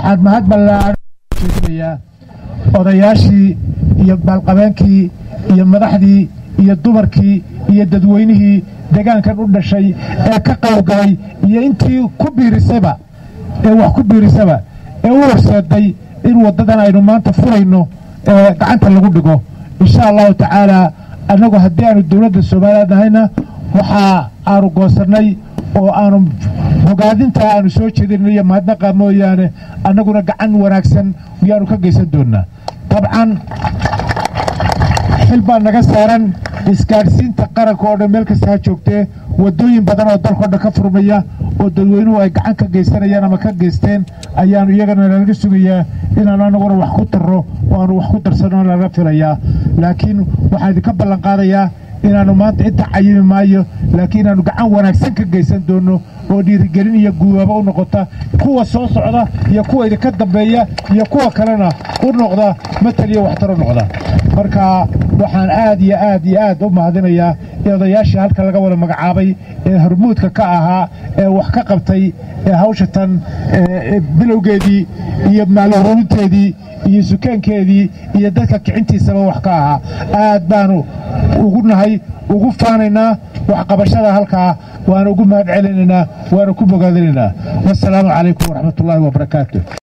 waxaan mahad ballaaran jeedinayaa odayaashii iyo baalqabeenkii iyo madaxdii iyo dumarkii iyo dadweynihii deegaankan u dhashay ee ka qaybgalay iyo intii ku biirisaba ee wax ku biirisaba ee u horseeday in wadadan aynu maanta furayno gacanta lagu dhigo insha allahu tacaala annagu haddii aanu dowladda Soomaaliya nahayna waxa aanu goosanay oo aanu bogaadinta aanu soo jeedinayo mahadnaqa mooyaane annaguna gacan wanaagsan yaanu ka geysan doonaa طبعا xilbaa naga saaran isgaarsiinta qaranka oo dhan meel kasta ha joogtee wadooyin badan oo dalka dhan ka furmaya oo dadweynuhu ay gacan ka geysanayaan ama ka geysteen ayaanu iyagana laga sugayaa inaan anaguna wax ku tarro oo aanu wax ku darsano laga filayaa laakiin waxaan idinka ballan qaadayaa inaanu maanta inta cayimi maayo laakiin aanu gacan wanaagsan ka geysan doono oo dhiirigelin iyo guwaabo u noqota kuwa soo socda iyo kuwa idinka dambeeya iyo kuwa kalena u noqda matal iyo waxtar u noqda marka waxaan aad iyo aad u mahadinayaa odayaashii halka laga wada magacaabay ee hormuudka ka ahaa ee wax ka qabtay ee hawshatan bilowgeedii iyo maaloorinteedii iyo sukaankeedii iyo dadka kicintiisaba wax ka ahaa aad baanu ugu nahay ugu faanaynaa wax qabashada halka waana ugu mahad celinaynaa waana ku bogaadinaynaa wassalaamu calaykum waraxmatullaahi wabarakaatuh